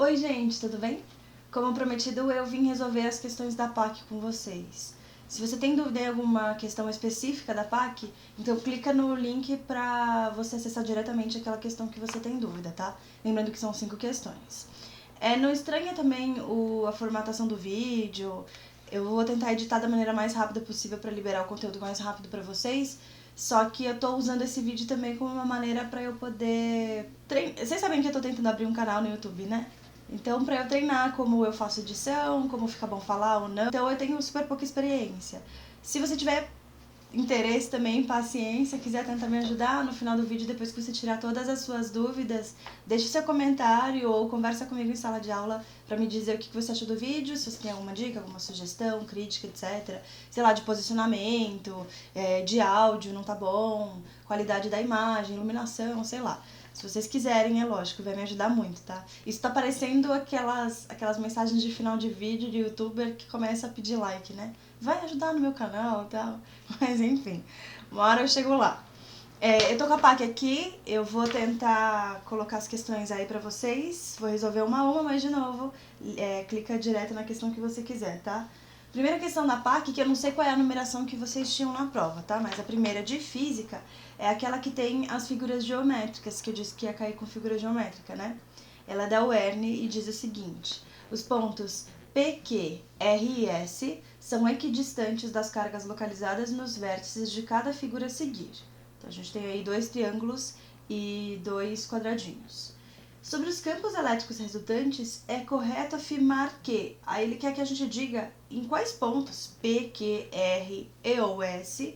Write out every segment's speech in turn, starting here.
Oi gente, tudo bem? Como prometido, eu vim resolver as questões da PAC com vocês. Se você tem dúvida em alguma questão específica da PAC, então clica no link para você acessar diretamente aquela questão que você tem dúvida, tá? Lembrando que são 5 questões. Não estranha também a formatação do vídeo. Eu vou tentar editar da maneira mais rápida possível para liberar o conteúdo mais rápido para vocês. Só que eu tô usando esse vídeo também como uma maneira para eu poder... Vocês sabem que eu tô tentando abrir um canal no YouTube, né? Então, pra eu treinar como eu faço edição, como fica bom falar ou não. Então, eu tenho super pouca experiência. Se você tiver interesse também, paciência, quiser tentar me ajudar no final do vídeo, depois que você tirar todas as suas dúvidas, deixe seu comentário ou conversa comigo em sala de aula pra me dizer o que você achou do vídeo, se você tem alguma dica, alguma sugestão, crítica, etc. Sei lá, de posicionamento, de áudio, não tá bom, qualidade da imagem, iluminação, sei lá. Se vocês quiserem, é lógico, vai me ajudar muito, tá? Isso tá parecendo aquelas mensagens de final de vídeo de youtuber que começa a pedir like, né? Vai ajudar no meu canal e tal. Mas enfim, uma hora eu chego lá. Eu tô com a PAC aqui, eu vou tentar colocar as questões aí pra vocês. Vou resolver uma a uma, mas de novo, clica direto na questão que você quiser, tá? Primeira questão da PAC, que eu não sei qual é a numeração que vocês tinham na prova, tá? Mas a primeira de física é aquela que tem as figuras geométricas, que eu disse que ia cair com figura geométrica, né? Ela é da UERN e diz o seguinte: os pontos P, Q, R e S são equidistantes das cargas localizadas nos vértices de cada figura a seguir. Então a gente tem aí 2 triângulos e 2 quadradinhos. Sobre os campos elétricos resultantes, é correto afirmar que, aí ele quer que a gente diga em quais pontos, P, Q, R e ou S,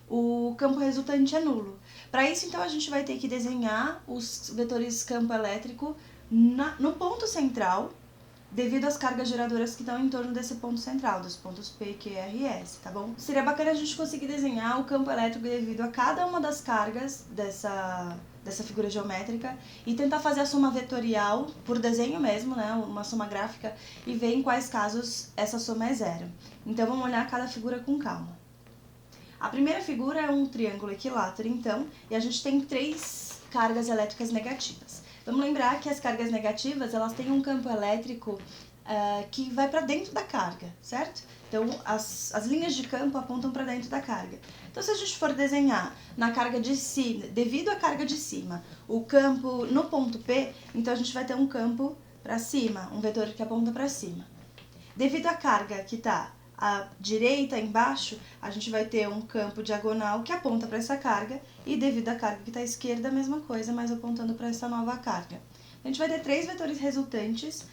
o campo resultante é nulo. Para isso, então, a gente vai ter que desenhar os vetores campo elétrico no ponto central, devido às cargas geradoras que estão em torno desse ponto central, dos pontos P, Q, R e S, tá bom? Seria bacana a gente conseguir desenhar o campo elétrico devido a cada uma das cargas dessa figura geométrica e tentar fazer a soma vetorial, por desenho mesmo, né, uma soma gráfica, e ver em quais casos essa soma é zero. Então vamos olhar cada figura com calma. A primeira figura é um triângulo equilátero, então, e a gente tem 3 cargas elétricas negativas. Vamos lembrar que as cargas negativas, elas têm um campo elétrico que vai para dentro da carga, certo? Então, as linhas de campo apontam para dentro da carga. Então, se a gente for desenhar na carga de cima, devido à carga de cima, o campo no ponto P, então a gente vai ter um campo para cima, um vetor que aponta para cima. Devido à carga que está à direita, embaixo, a gente vai ter um campo diagonal que aponta para essa carga, e devido à carga que está à esquerda, a mesma coisa, mas apontando para essa nova carga. A gente vai ter 3 vetores resultantes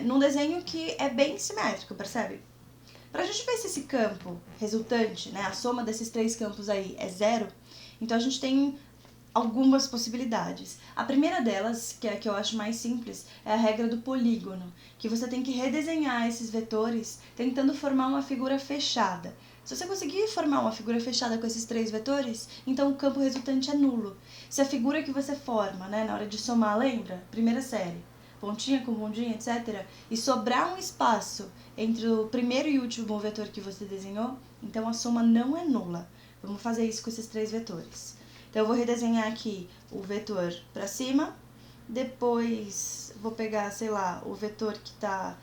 num desenho que é bem simétrico, percebe? Para a gente ver se esse campo resultante, né, a soma desses 3 campos aí é zero, então a gente tem algumas possibilidades. A primeira delas, que é a que eu acho mais simples, é a regra do polígono, que você tem que redesenhar esses vetores tentando formar uma figura fechada. Se você conseguir formar uma figura fechada com esses 3 vetores, então o campo resultante é nulo. Se a figura que você forma, né, na hora de somar, lembra? Primeira série, pontinha com pontinha, etc., e sobrar um espaço entre o primeiro e último vetor que você desenhou, então a soma não é nula. Vamos fazer isso com esses 3 vetores. Então, eu vou redesenhar aqui o vetor para cima, depois vou pegar, sei lá, o vetor que está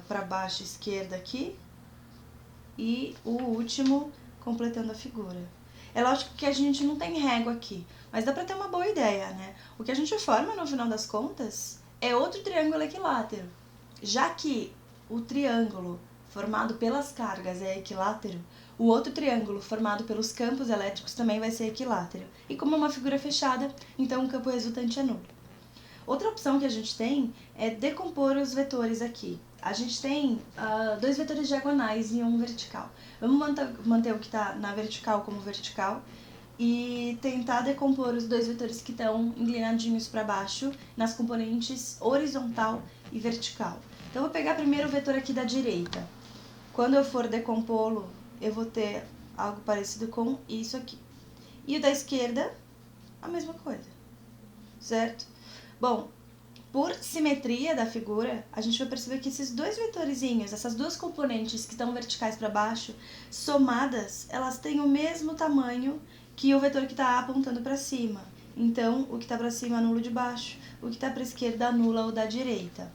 para baixo, esquerda aqui, e o último completando a figura. É lógico que a gente não tem régua aqui, mas dá para ter uma boa ideia, né? O que a gente forma, no final das contas, é outro triângulo equilátero. Já que o triângulo formado pelas cargas é equilátero, o outro triângulo formado pelos campos elétricos também vai ser equilátero. E como é uma figura fechada, então o campo resultante é nulo. Outra opção que a gente tem é decompor os vetores aqui. A gente tem 2 vetores diagonais e um vertical. Vamos manter o que está na vertical como vertical e tentar decompor os 2 vetores que estão inclinadinhos para baixo nas componentes horizontal e vertical. Então, eu vou pegar primeiro o vetor aqui da direita. Quando eu for decompô-lo, eu vou ter algo parecido com isso aqui. E o da esquerda, a mesma coisa, certo? Bom, por simetria da figura, a gente vai perceber que esses 2 vetorzinhos, essas 2 componentes que estão verticais para baixo, somadas, elas têm o mesmo tamanho que o vetor que está apontando para cima. Então, o que está para cima anula o de baixo, o que está para a esquerda anula o da direita.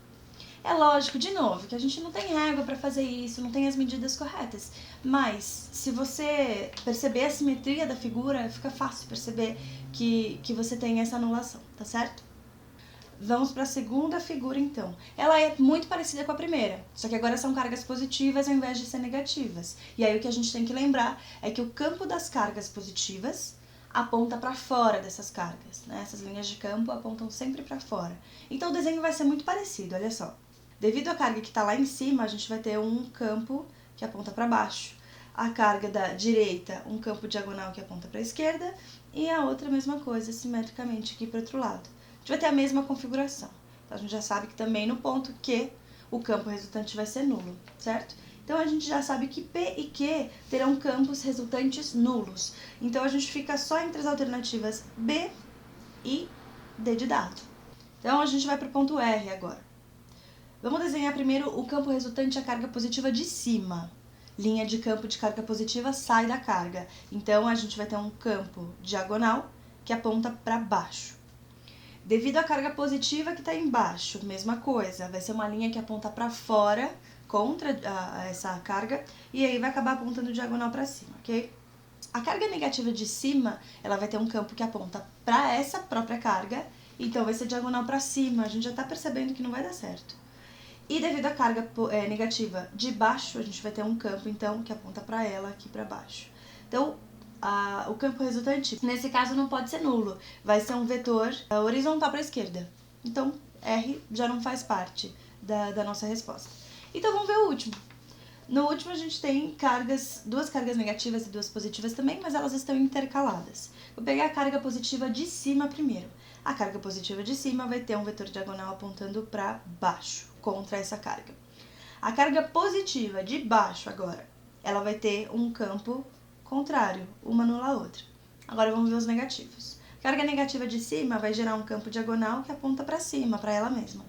É lógico, de novo, que a gente não tem régua para fazer isso, não tem as medidas corretas. Mas, se você perceber a simetria da figura, fica fácil perceber que você tem essa anulação, tá certo? Vamos para a segunda figura, então. Ela é muito parecida com a primeira, só que agora são cargas positivas ao invés de ser negativas. E aí o que a gente tem que lembrar é que o campo das cargas positivas aponta para fora dessas cargas, né? Essas linhas de campo apontam sempre para fora. Então o desenho vai ser muito parecido, olha só. Devido à carga que está lá em cima, a gente vai ter um campo que aponta para baixo. A carga da direita, um campo diagonal que aponta para a esquerda, e a outra mesma coisa, simetricamente aqui para o outro lado. A gente vai ter a mesma configuração. Então, a gente já sabe que também no ponto Q, o campo resultante vai ser nulo, certo? Então, a gente já sabe que P e Q terão campos resultantes nulos. Então, a gente fica só entre as alternativas B e D de dado. Então, a gente vai para o ponto R agora. Vamos desenhar primeiro o campo resultante à carga positiva de cima. Linha de campo de carga positiva sai da carga. Então, a gente vai ter um campo diagonal que aponta para baixo. Devido à carga positiva que está embaixo, mesma coisa. Vai ser uma linha que aponta para fora, contra essa carga, e aí vai acabar apontando diagonal para cima, ok? A carga negativa de cima, ela vai ter um campo que aponta para essa própria carga, então vai ser diagonal para cima. A gente já está percebendo que não vai dar certo. E devido à carga negativa de baixo, a gente vai ter um campo, então, que aponta para ela aqui para baixo. Então, o campo resultante, nesse caso, não pode ser nulo. Vai ser um vetor horizontal para a esquerda. Então, R já não faz parte da nossa resposta. Então, vamos ver o último. No último, a gente tem duas cargas negativas e duas positivas também, mas elas estão intercaladas. Vou pegar a carga positiva de cima primeiro. A carga positiva de cima vai ter um vetor diagonal apontando para baixo, contra essa carga. A carga positiva de baixo agora, ela vai ter um campo contrário, uma anula a outra. Agora vamos ver os negativos. A carga negativa de cima vai gerar um campo diagonal que aponta para cima, para ela mesma.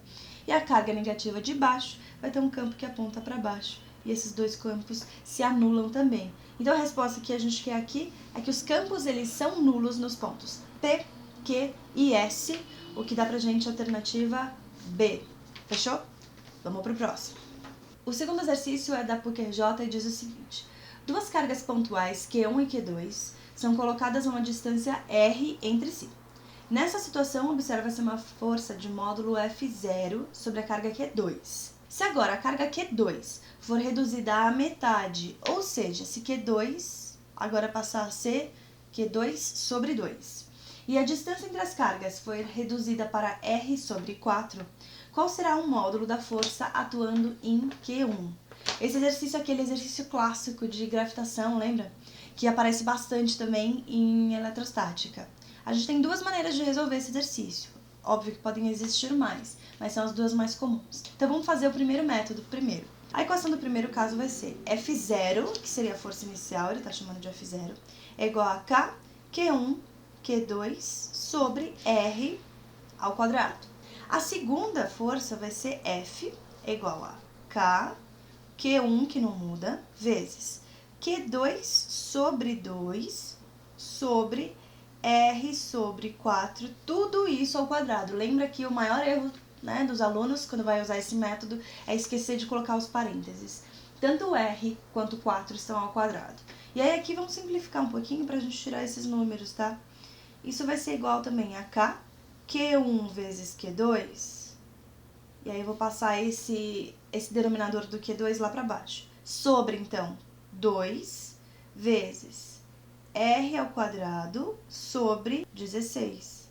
E a carga negativa de baixo vai ter um campo que aponta para baixo. E esses dois campos se anulam também. Então a resposta que a gente quer aqui é que os campos eles são nulos nos pontos P, Q e S, o que dá pra gente a alternativa B. Fechou? Vamos pro próximo. O segundo exercício é da PUC-RJ e diz o seguinte: duas cargas pontuais Q1 e Q2 são colocadas a uma distância R entre si. Nessa situação, observa-se uma força de módulo F0 sobre a carga Q2. Se agora a carga Q2 for reduzida à metade, ou seja, se Q2 agora passar a ser Q2 sobre 2, e a distância entre as cargas for reduzida para R sobre 4, qual será o módulo da força atuando em Q1? Esse exercício é aquele exercício clássico de gravitação, lembra? Que aparece bastante também em eletrostática. A gente tem duas maneiras de resolver esse exercício. Óbvio que podem existir mais, mas são as duas mais comuns. Então vamos fazer o primeiro método primeiro. A equação do primeiro caso vai ser F0, que seria a força inicial, ele está chamando de F0, é igual a K, Q1, Q2 sobre R ao quadrado. A segunda força vai ser F, igual a K, Q1, que não muda, vezes Q2 sobre 2 sobre R sobre 4, tudo isso ao quadrado. Lembra que o maior erro, né, dos alunos quando vai usar esse método é esquecer de colocar os parênteses. Tanto R quanto 4 estão ao quadrado. E aí aqui vamos simplificar um pouquinho para a gente tirar esses números, tá? Isso vai ser igual também a K, Q1 vezes Q2, e aí eu vou passar esse denominador do Q2 lá para baixo. Sobre, então, 2 vezes R ao quadrado sobre 16.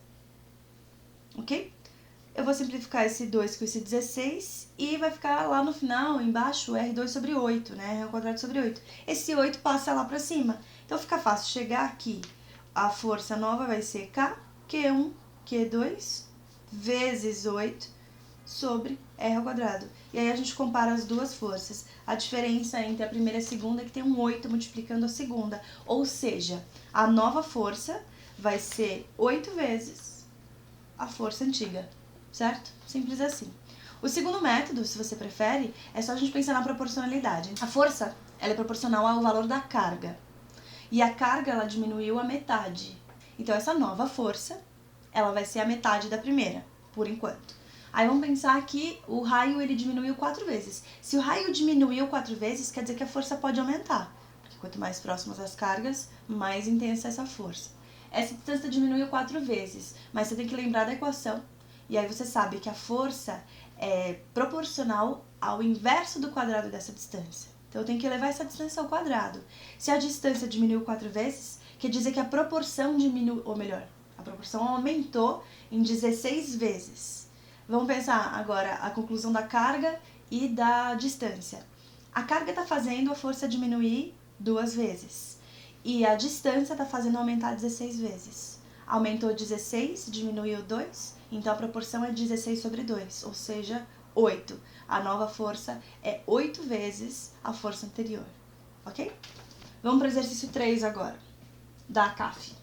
Ok? Eu vou simplificar esse 2 com esse 16 e vai ficar lá no final, embaixo, R2 sobre 8, né? R ao quadrado sobre 8. Esse 8 passa lá para cima. Então fica fácil chegar aqui. A força nova vai ser K, Q1, Q2 vezes 8 sobre R ao quadrado. E aí a gente compara as duas forças. A diferença entre a primeira e a segunda é que tem um 8 multiplicando a segunda. Ou seja, a nova força vai ser 8 vezes a força antiga, certo? Simples assim. O segundo método, se você prefere, é só a gente pensar na proporcionalidade. A força, ela é proporcional ao valor da carga. E a carga, ela diminuiu a metade. Então, essa nova força ela vai ser a metade da primeira, por enquanto. Aí vamos pensar que o raio ele diminuiu 4 vezes. Se o raio diminuiu 4 vezes, quer dizer que a força pode aumentar. Porque quanto mais próximas as cargas, mais intensa é essa força. Essa distância diminuiu 4 vezes, mas você tem que lembrar da equação. E aí você sabe que a força é proporcional ao inverso do quadrado dessa distância. Então eu tenho que levar essa distância ao quadrado. Se a distância diminuiu 4 vezes, quer dizer que a proporção diminuiu, ou melhor, a proporção aumentou em 16 vezes. Vamos pensar agora a conclusão da carga e da distância. A carga está fazendo a força diminuir 2 vezes. E a distância está fazendo aumentar 16 vezes. Aumentou 16, diminuiu 2, então a proporção é 16 sobre 2, ou seja, 8. A nova força é 8 vezes a força anterior, ok? Vamos para o exercício 3 agora, da CAF.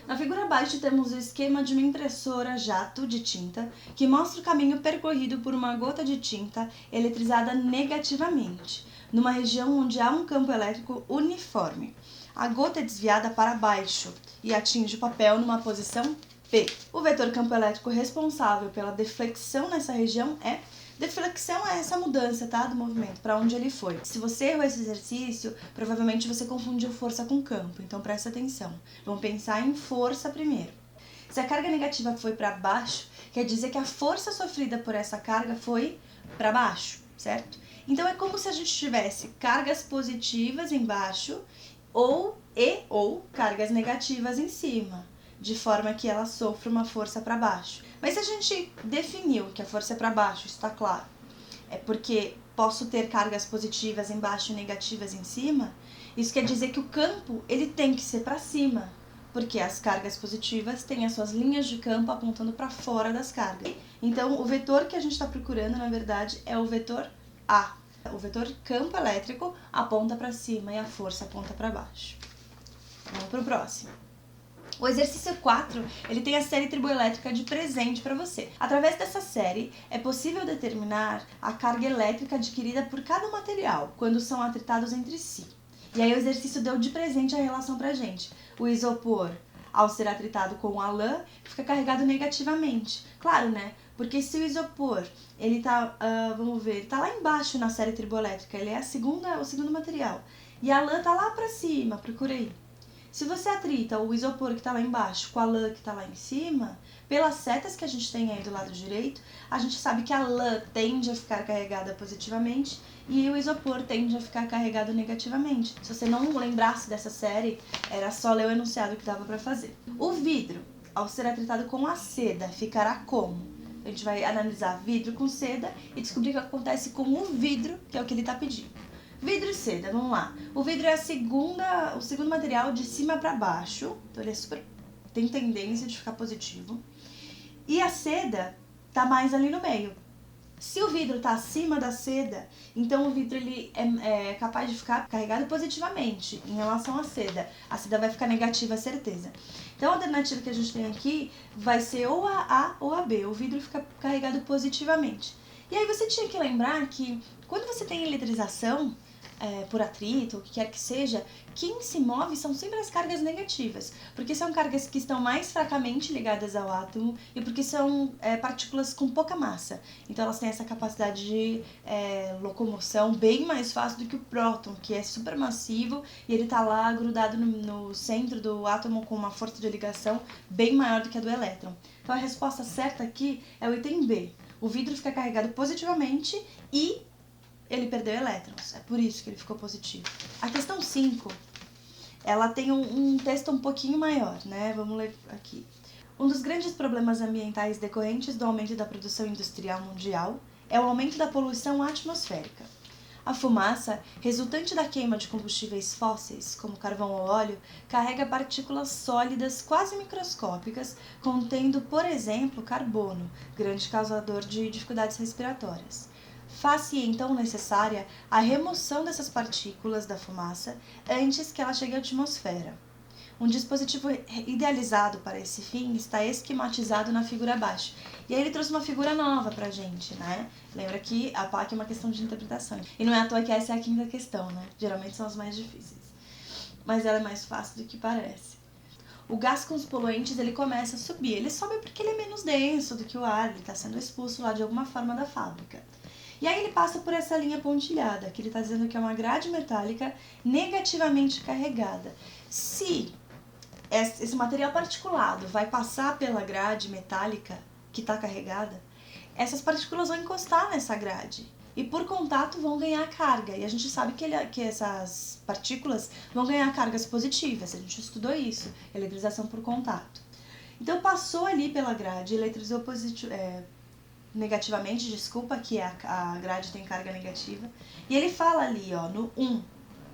Na figura abaixo temos o esquema de uma impressora jato de tinta que mostra o caminho percorrido por uma gota de tinta eletrizada negativamente, numa região onde há um campo elétrico uniforme. A gota é desviada para baixo e atinge o papel numa posição P. O vetor campo elétrico responsável pela deflexão nessa região é... Deflexão é essa mudança, tá, do movimento, para onde ele foi. Se você errou esse exercício, provavelmente você confundiu força com campo, então presta atenção. Vamos pensar em força primeiro. Se a carga negativa foi para baixo, quer dizer que a força sofrida por essa carga foi para baixo, certo? Então é como se a gente tivesse cargas positivas embaixo ou cargas negativas em cima, de forma que ela sofra uma força para baixo. Mas se a gente definiu que a força é para baixo, está claro, é porque posso ter cargas positivas embaixo e negativas em cima, isso quer dizer que o campo ele tem que ser para cima, porque as cargas positivas têm as suas linhas de campo apontando para fora das cargas. Então, o vetor que a gente está procurando, na verdade, é o vetor A. O vetor campo elétrico aponta para cima e a força aponta para baixo. Vamos para o próximo. O exercício 4, ele tem a série triboelétrica de presente para você. Através dessa série, é possível determinar a carga elétrica adquirida por cada material, quando são atritados entre si. E aí o exercício deu de presente a relação pra gente. O isopor, ao ser atritado com a lã, fica carregado negativamente. Claro, né? Porque se o isopor, ele tá, vamos ver, ele tá lá embaixo na série triboelétrica, ele é o segundo material. E a lã tá lá pra cima, procura aí. Se você atrita o isopor que está lá embaixo com a lã que está lá em cima, pelas setas que a gente tem aí do lado direito, a gente sabe que a lã tende a ficar carregada positivamente e o isopor tende a ficar carregado negativamente. Se você não lembrasse dessa série, era só ler o enunciado que dava para fazer. O vidro, ao ser atritado com a seda, ficará como? A gente vai analisar vidro com seda e descobrir o que acontece com o vidro, que é o que ele está pedindo. Vidro e seda, vamos lá. O vidro é o segundo material de cima para baixo, então ele tem tendência de ficar positivo. E a seda tá mais ali no meio. Se o vidro tá acima da seda, então o vidro ele é capaz de ficar carregado positivamente em relação à seda. A seda vai ficar negativa, certeza. Então a alternativa que a gente tem aqui vai ser ou a A ou a B. O vidro fica carregado positivamente. E aí você tinha que lembrar que quando você tem eletrização, por atrito, o que quer que seja, quem se move são sempre as cargas negativas, porque são cargas que estão mais fracamente ligadas ao átomo e porque são partículas com pouca massa. Então elas têm essa capacidade de locomoção bem mais fácil do que o próton, que é supermassivo e ele está lá grudado no centro do átomo com uma força de ligação bem maior do que a do elétron. Então a resposta certa aqui é o item B. O vidro fica carregado positivamente e ele perdeu elétrons, é por isso que ele ficou positivo. A questão 5, ela tem um texto um pouquinho maior, né? Vamos ler aqui. Um dos grandes problemas ambientais decorrentes do aumento da produção industrial mundial é o aumento da poluição atmosférica. A fumaça, resultante da queima de combustíveis fósseis, como carvão ou óleo, carrega partículas sólidas quase microscópicas, contendo, por exemplo, carbono, grande causador de dificuldades respiratórias. Faz-se então necessária a remoção dessas partículas da fumaça antes que ela chegue à atmosfera. Um dispositivo idealizado para esse fim está esquematizado na figura abaixo. E aí ele trouxe uma figura nova pra gente, né? Lembra que a PAC é uma questão de interpretação. E não é à toa que essa é a quinta questão, né? Geralmente são as mais difíceis. Mas ela é mais fácil do que parece. o gás com os poluentes ele começa a subir. Ele sobe porque ele é menos denso do que o ar, ele está sendo expulso lá de alguma forma da fábrica. E aí ele passa por essa linha pontilhada, que ele está dizendo que é uma grade metálica negativamente carregada. Se esse material particulado vai passar pela grade metálica que está carregada, essas partículas vão encostar nessa grade e por contato vão ganhar carga. E a gente sabe que essas partículas vão ganhar cargas positivas, a gente estudou isso, eletrização por contato. Então passou ali pela grade, eletrizou negativamente, desculpa, que a grade tem carga negativa, e ele fala ali, ó, no 1,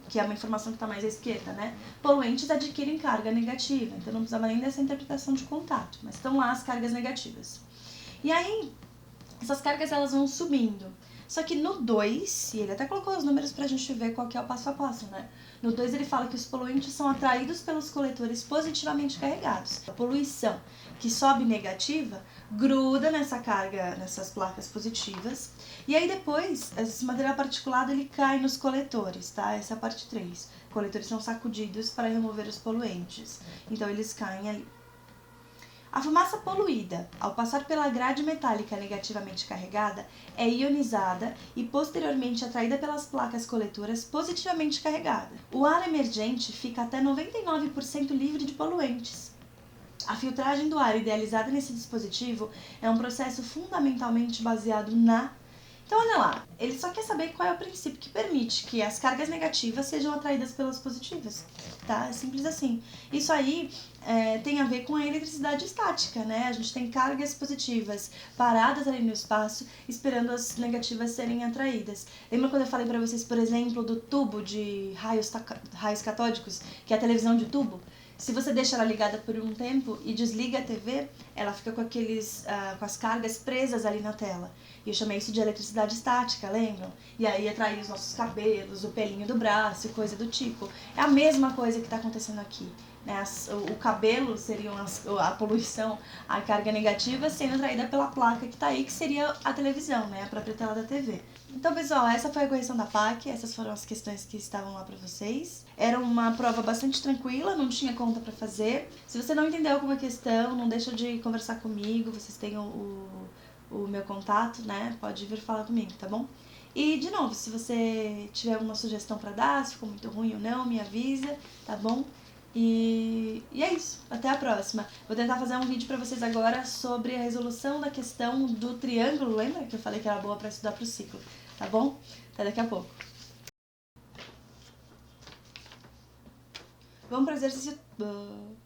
que é uma informação que está mais à esquerda, né? Poluentes adquirem carga negativa, então não precisava nem dessa interpretação de contato, mas estão lá as cargas negativas. E aí, essas cargas elas vão subindo. Só que no 2, e ele até colocou os números pra gente ver qual que é o passo a passo, né? No 2 ele fala que os poluentes são atraídos pelos coletores positivamente carregados. A poluição que sobe negativa gruda nessa carga, nessas placas positivas, e aí depois esse material particulado ele cai nos coletores, tá? Essa é a parte 3. Coletores são sacudidos para remover os poluentes, então eles caem ali. A fumaça poluída, ao passar pela grade metálica negativamente carregada, é ionizada e posteriormente atraída pelas placas coletoras positivamente carregadas. O ar emergente fica até 99% livre de poluentes. A filtragem do ar idealizada nesse dispositivo é um processo fundamentalmente baseado na... Então, olha lá, ele só quer saber qual é o princípio que permite que as cargas negativas sejam atraídas pelas positivas, tá? É simples assim. Isso aí tem a ver com a eletricidade estática, né? A gente tem cargas positivas paradas ali no espaço, esperando as negativas serem atraídas. Lembra quando eu falei pra vocês, por exemplo, do tubo de raios catódicos, que é a televisão de tubo? Se você deixa ela ligada por um tempo e desliga a TV, ela fica com com as cargas presas ali na tela. E eu chamei isso de eletricidade estática, lembram? E aí atrair os nossos cabelos, o pelinho do braço, coisa do tipo. É a mesma coisa que está acontecendo aqui. Né? O cabelo seria a poluição, a carga negativa sendo atraída pela placa que está aí, que seria a televisão, né? A própria tela da TV. Então, pessoal, essa foi a correção da PAC, essas foram as questões que estavam lá para vocês. Era uma prova bastante tranquila, não tinha conta para fazer. Se você não entendeu alguma questão, não deixa de conversar comigo, vocês têm o meu contato, né? Pode vir falar comigo, tá bom? E, de novo, se você tiver alguma sugestão para dar, se ficou muito ruim ou não, me avisa, tá bom? E é isso, até a próxima. Vou tentar fazer um vídeo pra vocês agora sobre a resolução da questão do triângulo, lembra que eu falei que era boa pra estudar pro ciclo, tá bom? Até daqui a pouco. Vamos pro exercício...